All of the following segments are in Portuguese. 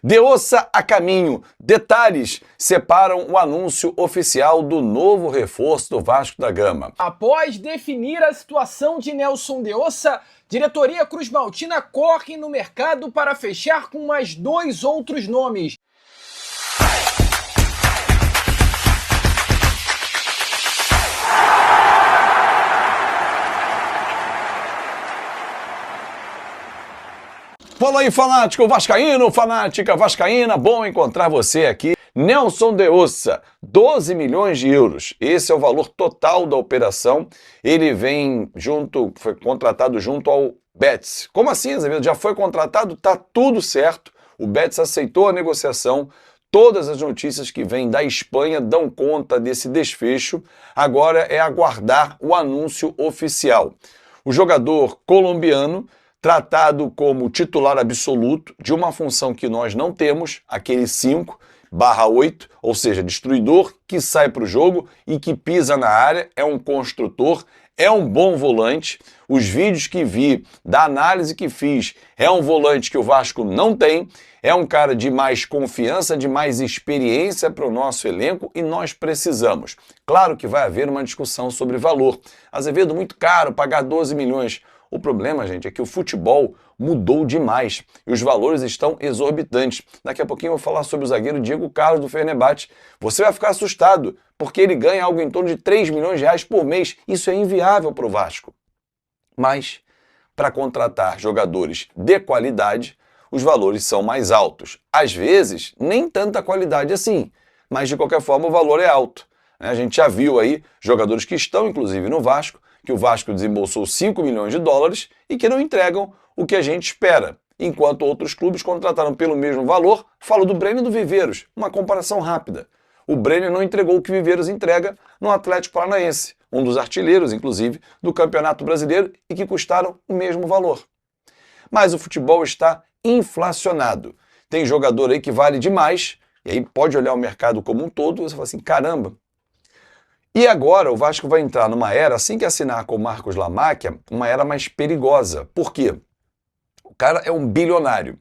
De Ossa a caminho. Detalhes separam o anúncio oficial do novo reforço do Vasco da Gama. Após definir a situação de Nelson de Ossa, diretoria Cruz-Maltina corre no mercado para fechar com mais 2 outros nomes. Fala aí, fanático vascaíno, fanática vascaína, bom encontrar você aqui. Nelson de Ossa, 12 milhões de euros. Esse é o valor total da operação. Ele foi contratado junto ao Betis. Como assim, Azevedo? Já foi contratado? Tá tudo certo. O Betis aceitou a negociação. Todas as notícias que vêm da Espanha dão conta desse desfecho. Agora é aguardar o anúncio oficial. O jogador colombiano, tratado como titular absoluto de uma função que nós não temos, aquele 5/8, ou seja, destruidor que sai para o jogo e que pisa na área, é um construtor, é um bom volante. Os vídeos que vi, da análise que fiz, é um volante que o Vasco não tem, é um cara de mais confiança, de mais experiência para o nosso elenco e nós precisamos. Claro que vai haver uma discussão sobre valor. Azevedo, muito caro, pagar 12 milhões. O problema, gente, é que o futebol mudou demais e os valores estão exorbitantes. Daqui a pouquinho eu vou falar sobre o zagueiro Diego Carlos do Fenerbahçe. Você vai ficar assustado, porque ele ganha algo em torno de 3 milhões de reais por mês. Isso é inviável para o Vasco. Mas, para contratar jogadores de qualidade, os valores são mais altos. Às vezes, nem tanta qualidade assim, mas de qualquer forma o valor é alto. A gente já viu aí jogadores que estão, inclusive, no Vasco, que o Vasco desembolsou 5 milhões de dólares e que não entregam o que a gente espera, enquanto outros clubes contrataram pelo mesmo valor. Falo do Breno e do Viveiros, uma comparação rápida. O Breno não entregou o que o Viveiros entrega no Atlético Paranaense, um dos artilheiros, inclusive, do Campeonato Brasileiro e que custaram o mesmo valor. Mas o futebol está inflacionado. Tem jogador aí que vale demais, e aí pode olhar o mercado como um todo e você fala assim, caramba. E agora o Vasco vai entrar numa era, assim que assinar com o Marcos Lamacchia, uma era mais perigosa. Por quê? O cara é um bilionário.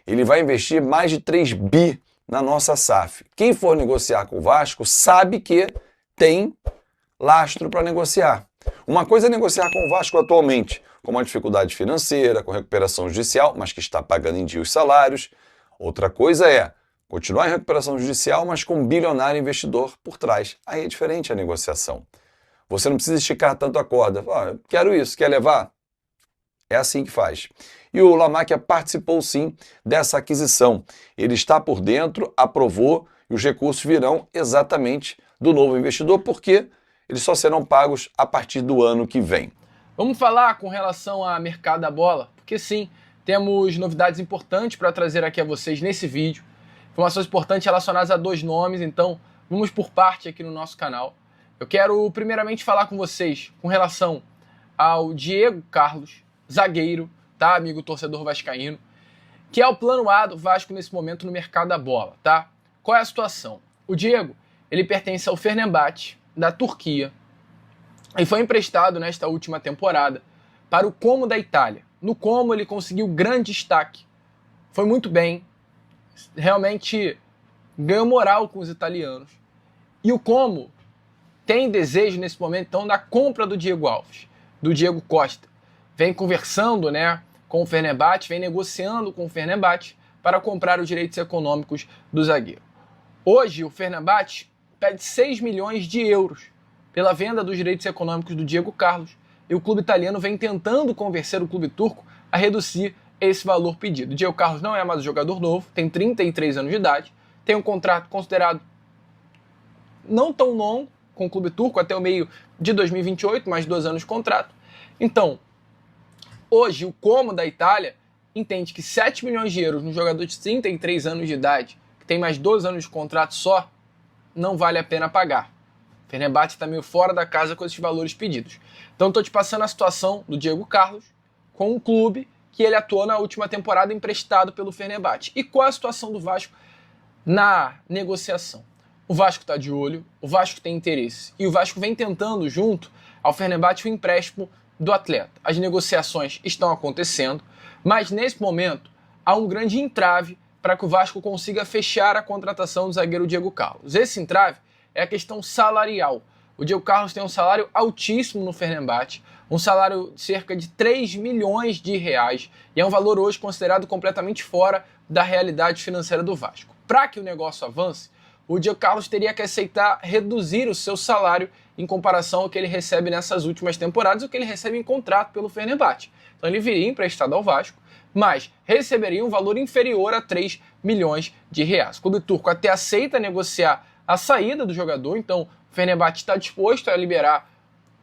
Ele vai investir mais de 3 bi na nossa SAF. Quem for negociar com o Vasco sabe que tem lastro para negociar. Uma coisa é negociar com o Vasco atualmente, com uma dificuldade financeira, com recuperação judicial, mas que está pagando em dia os salários. Outra coisa é continuar em recuperação judicial, mas com um bilionário investidor por trás. Aí é diferente a negociação. Você não precisa esticar tanto a corda. Quero isso, quer levar? É assim que faz. E o Lamacchia participou sim dessa aquisição. Ele está por dentro, aprovou, e os recursos virão exatamente do novo investidor, porque eles só serão pagos a partir do ano que vem. Vamos falar com relação ao mercado da bola, porque sim, temos novidades importantes para trazer aqui a vocês nesse vídeo. Informações importantes relacionadas a 2 nomes, então vamos por parte aqui no nosso canal. Eu quero primeiramente falar com vocês com relação ao Diego Carlos, zagueiro, tá, amigo torcedor vascaíno, que é o plano A do Vasco nesse momento no mercado da bola, tá? Qual é a situação? O Diego, ele pertence ao Fenerbahçe, da Turquia, e foi emprestado nesta última temporada para o Como da Itália. No Como ele conseguiu grande destaque, foi muito bem, realmente ganhou moral com os italianos. E o Como tem desejo nesse momento então da compra do Diego Alves, do Diego Costa. Vem conversando, né, com o Fenerbahçe, vem negociando com o Fenerbahçe para comprar os direitos econômicos do zagueiro. Hoje o Fenerbahçe pede 6 milhões de euros pela venda dos direitos econômicos do Diego Carlos e o clube italiano vem tentando convencer o clube turco a reduzir esse valor pedido. O Diego Carlos não é mais um jogador novo, tem 33 anos de idade, tem um contrato considerado não tão longo com o clube turco, até o meio de 2028, mais 2 anos de contrato. Então, hoje o Como da Itália entende que 7 milhões de euros num jogador de 33 anos de idade, que tem mais 2 anos de contrato só, não vale a pena pagar. O Fenerbahçe está meio fora da casa com esses valores pedidos. Então estou te passando a situação do Diego Carlos com um clube que ele atuou na última temporada emprestado pelo Fenerbahçe. E qual é a situação do Vasco na negociação? O Vasco está de olho, o Vasco tem interesse e o Vasco vem tentando junto ao Fenerbahçe o empréstimo do atleta. As negociações estão acontecendo, mas nesse momento há um grande entrave para que o Vasco consiga fechar a contratação do zagueiro Diego Carlos. Esse entrave é a questão salarial. O Diego Carlos tem um salário altíssimo no Fenerbahçe, um salário de cerca de 3 milhões de reais, e é um valor hoje considerado completamente fora da realidade financeira do Vasco. Para que o negócio avance, o Diego Carlos teria que aceitar reduzir o seu salário em comparação ao que ele recebe nessas últimas temporadas, o que ele recebe em contrato pelo Fenerbahçe. Então ele viria emprestado ao Vasco, mas receberia um valor inferior a 3 milhões de reais. O clube turco até aceita negociar a saída do jogador, então o Fenerbahçe está disposto a liberar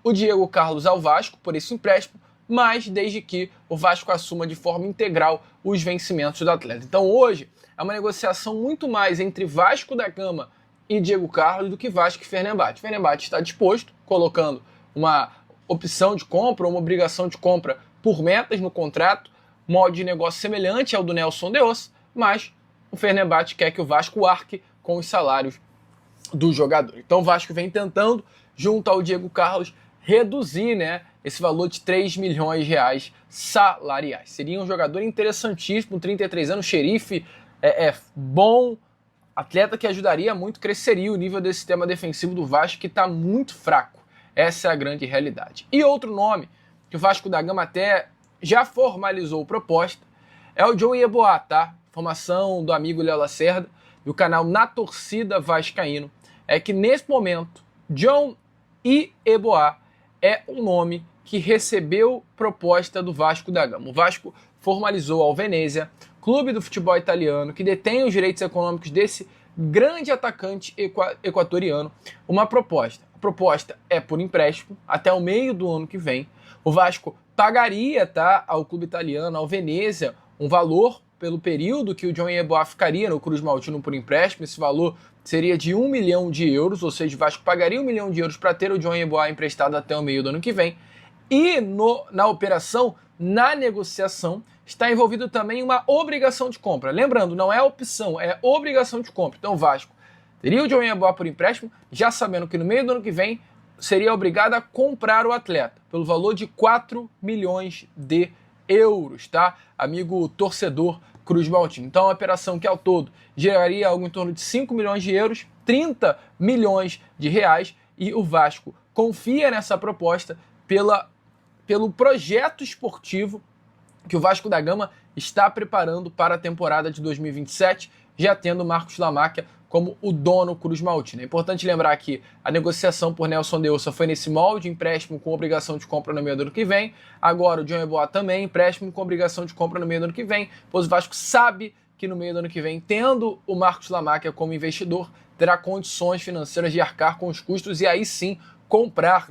o Diego Carlos ao Vasco por esse empréstimo, mas desde que o Vasco assuma de forma integral os vencimentos do atleta. Então hoje é uma negociação muito mais entre Vasco da Gama e Diego Carlos do que Vasco e Fenerbahçe. O Fenerbahçe está disposto, colocando uma opção de compra ou uma obrigação de compra por metas no contrato, modo de negócio semelhante ao do Nelson de Ossa, mas o Fenerbahçe quer que o Vasco arque com os salários do jogador. Então o Vasco vem tentando, junto ao Diego Carlos, reduzir, esse valor de 3 milhões de reais salariais. Seria um jogador interessantíssimo, 33 anos, xerife, bom, atleta que ajudaria muito, cresceria o nível desse sistema defensivo do Vasco, que está muito fraco. Essa é a grande realidade. E outro nome, que o Vasco da Gama até já formalizou proposta, é o John Yeboah, tá? Formação do amigo Léo Lacerda, do canal Na Torcida Vascaíno, é que nesse momento, John Yeboah é um nome que recebeu proposta do Vasco da Gama. O Vasco formalizou ao Venezia, clube do futebol italiano, que detém os direitos econômicos desse grande atacante equatoriano, uma proposta. A proposta é por empréstimo até o meio do ano que vem. O Vasco pagaria, ao clube italiano, ao Venezia, um valor pelo período que o John Yeboah ficaria no Cruz Maltino por empréstimo. Esse valor seria de 1 milhão de euros, ou seja, o Vasco pagaria 1 milhão de euros para ter o John Yeboah emprestado até o meio do ano que vem. E na operação, na negociação, está envolvido também uma obrigação de compra. Lembrando, não é opção, é obrigação de compra. Então o Vasco teria o John Yeboah por empréstimo, já sabendo que no meio do ano que vem seria obrigado a comprar o atleta pelo valor de 4 milhões de euros, tá? Amigo torcedor Cruz Maltino. Então, a operação que ao todo geraria algo em torno de 5 milhões de euros, 30 milhões de reais, e o Vasco confia nessa proposta pelo projeto esportivo que o Vasco da Gama está preparando para a temporada de 2027, já tendo Marcos Lamáquia como o dono Cruz Maltino. É importante lembrar que a negociação por Nelson de Ossa foi nesse molde, empréstimo com obrigação de compra no meio do ano que vem. Agora o John Yeboah também, empréstimo com obrigação de compra no meio do ano que vem, pois o Vasco sabe que no meio do ano que vem, tendo o Marcos Lamáquia como investidor, terá condições financeiras de arcar com os custos e aí sim comprar,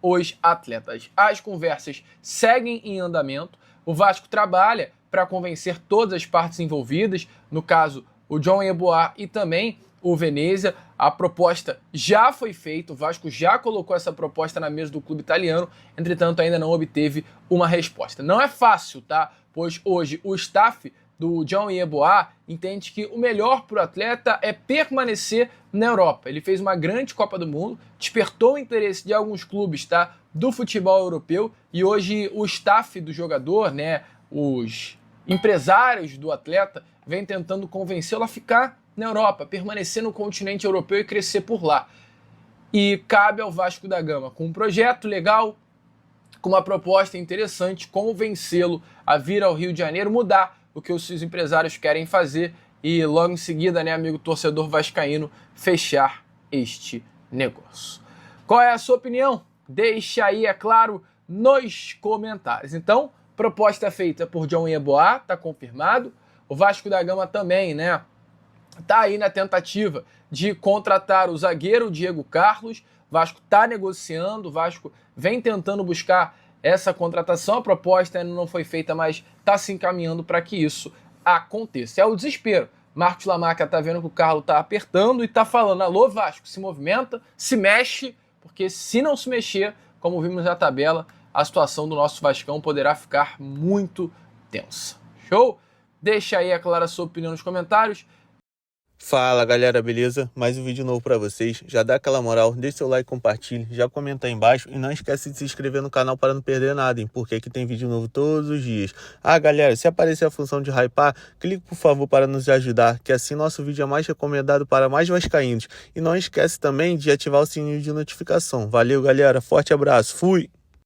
os atletas. As conversas seguem em andamento. O Vasco trabalha para convencer todas as partes envolvidas, no caso o John Yeboah e também o Venezia. A proposta já foi feita, o Vasco já colocou essa proposta na mesa do clube italiano, entretanto ainda não obteve uma resposta. Não é fácil, pois hoje o staff do John Yeboah entende que o melhor para o atleta é permanecer na Europa. Ele fez uma grande Copa do Mundo, despertou o interesse de alguns clubes, do futebol europeu, e hoje o staff do jogador, os empresários do atleta, vem tentando convencê-lo a ficar na Europa, permanecer no continente europeu e crescer por lá. E cabe ao Vasco da Gama, com um projeto legal, com uma proposta interessante, convencê-lo a vir ao Rio de Janeiro, mudar o que os seus empresários querem fazer e logo em seguida, amigo torcedor vascaíno, fechar este negócio. Qual é a sua opinião? Deixa aí, é claro, nos comentários. Então, proposta feita por John Yeboah, está confirmado. O Vasco da Gama também, tá aí na tentativa de contratar o zagueiro Diego Carlos. O Vasco está negociando, o Vasco vem tentando buscar essa contratação. A proposta ainda não foi feita, mas está se encaminhando para que isso aconteça. É o desespero. Marcos Lamáquia está vendo que o Carlos está apertando e está falando: alô, Vasco, se movimenta, se mexe, porque se não se mexer, como vimos na tabela, a situação do nosso Vascão poderá ficar muito tensa. Show? Deixa aí, é claro, a sua opinião nos comentários. Fala galera, beleza? Mais um vídeo novo pra vocês. Já dá aquela moral, deixa seu like, compartilhe, já comenta aí embaixo e não esquece de se inscrever no canal para não perder nada, hein? Porque aqui tem vídeo novo todos os dias. Ah galera, se aparecer a função de hypar, clique por favor para nos ajudar, que assim nosso vídeo é mais recomendado para mais vascaínos. E não esquece também de ativar o sininho de notificação. Valeu galera, forte abraço, fui!